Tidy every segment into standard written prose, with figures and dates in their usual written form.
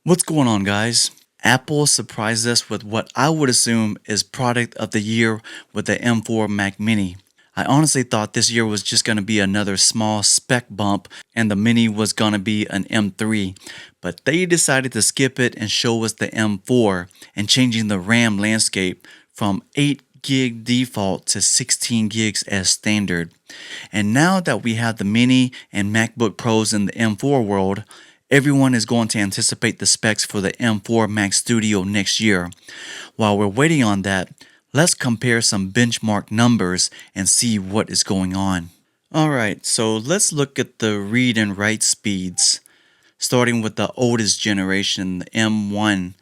What's going on, guys? Apple surprised us with what I would assume is product of the year with the M4 Mac Mini. I honestly thought this year was just going to be another small spec bump and the Mini was going to be an M3, but they decided to skip it and show us the M4 and changing the RAM landscape from 8 gig default to 16 gigs as standard. And now that we have the Mini and MacBook Pros in the M4 world, everyone is going to anticipate the specs for the M4 Mac Studio next year. While we're waiting on that, let's compare some benchmark numbers and see what is going on. Alright, so let's look at the read and write speeds, starting with the oldest generation, the M1.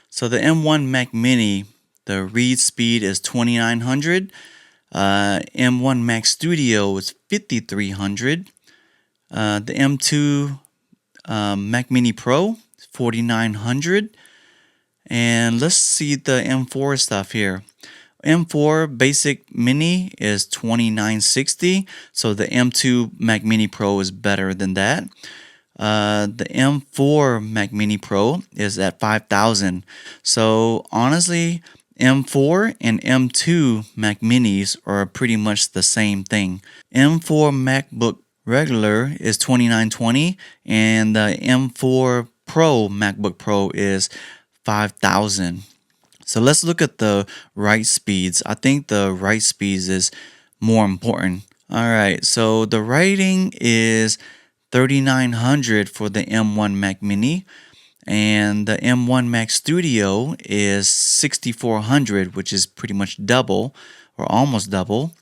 So the M1 Mac Mini, the read speed is 2900, M1 Mac Studio is 5300, the M2 Mac Mini Pro 4900, and let's see the M4 stuff here. M4 Basic Mini is 2960, so the M2 Mac Mini Pro is better than that. The M4 Mac Mini Pro is at 5000. So honestly, M4 and M2 Mac Minis are pretty much the same thing. M4 MacBook regular is 2920 and the M4 Pro MacBook Pro is 5000. So let's look at the write speeds. I think the write speeds is more important. All right, so the writing is 3900 for the M1 Mac Mini and the M1 Mac Studio is 6400, which is pretty much double or almost double.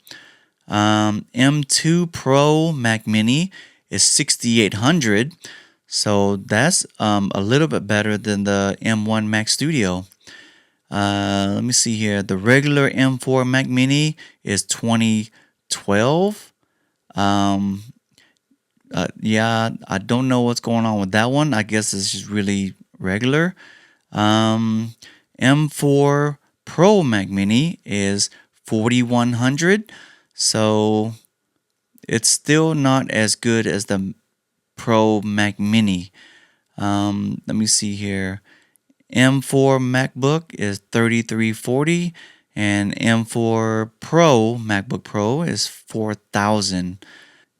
M2 Pro Mac Mini is 6800, so that's a little bit better than the M1 Mac Studio. Let me see here. The regular M4 Mac Mini is 2012. Yeah, I don't know what's going on with that one. I guess it's just really regular. M4 Pro Mac Mini is 4100. So it's still not as good as the Pro Mac Mini. Let me see here. M4 MacBook is 3340 and M4 Pro MacBook Pro is 4000.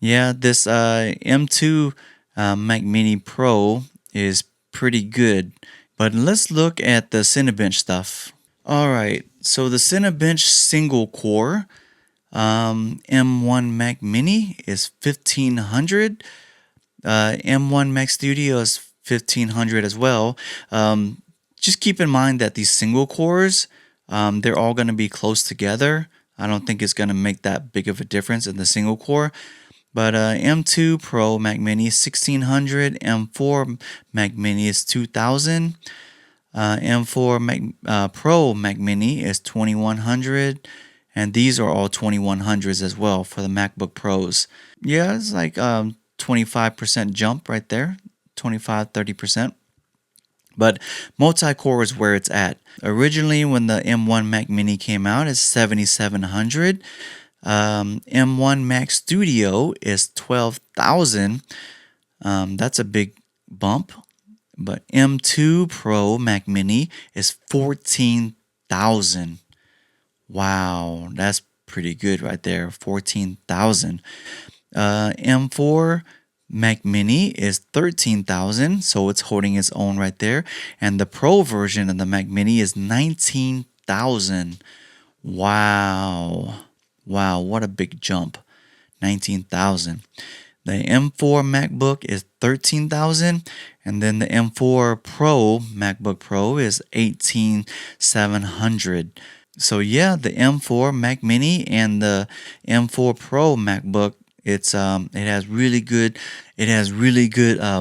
Yeah, this M2 Mac Mini Pro is pretty good. But let's look at the Cinebench stuff. Alright, so the Cinebench single core M1 Mac Mini is 1500. M1 Mac Studio is 1500 as well. Just keep in mind that these single cores, they're all going to be close together. I don't think it's going to make that big of a difference in the single core. But M2 Pro Mac Mini is 1600. M4 Mac Mini is 2000. M4 Mac, Pro Mac Mini is 2100. And these are all 2100s as well for the MacBook Pros. Yeah, it's like 25% jump right there, 25-30%. But multi-core is where it's at. Originally, when the M1 Mac Mini came out, it's 7700. M1 Mac Studio is 12,000. That's a big bump. But M2 Pro Mac Mini is 14,000. Wow, that's pretty good right there. 14,000. M4 Mac Mini is 13,000, so it's holding its own right there. And the Pro version of the Mac Mini is 19,000. Wow. Wow, what a big jump. 19,000. The M4 MacBook is 13,000, and then the M4 Pro MacBook Pro is 18,700. So yeah, the M4 Mac Mini and the M4 Pro MacBook, it has really good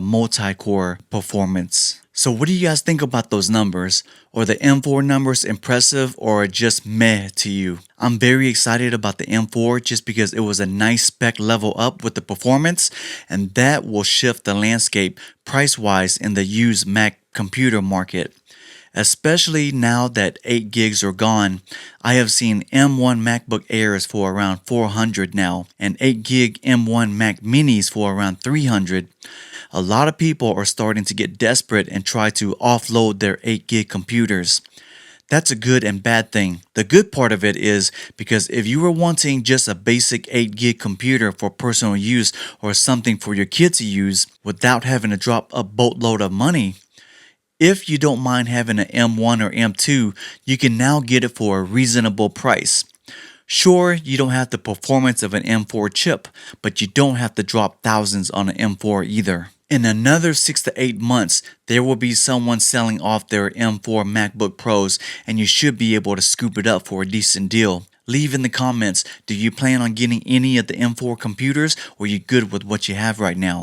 multi-core performance. So what do you guys think about those numbers? Are the M4 numbers impressive or just meh to you? I'm very excited about the M4 just because it was a nice spec level up with the performance, and that will shift the landscape price-wise in the used Mac computer market. Especially now that 8 gigs are gone, I have seen M1 MacBook Airs for around 400 now, and 8 gig M1 Mac Minis for around 300. A lot of people are starting to get desperate and try to offload their 8 gig computers. That's a good and bad thing. The good part of it is because if you were wanting just a basic 8 gig computer for personal use or something for your kids to use without having to drop a boatload of money, if you don't mind having an M1 or M2, you can now get it for a reasonable price. Sure, you don't have the performance of an M4 chip, but you don't have to drop thousands on an M4 either. In another 6 to 8 months, there will be someone selling off their M4 MacBook Pros, and you should be able to scoop it up for a decent deal. Leave in the comments, do you plan on getting any of the M4 computers, or are you good with what you have right now?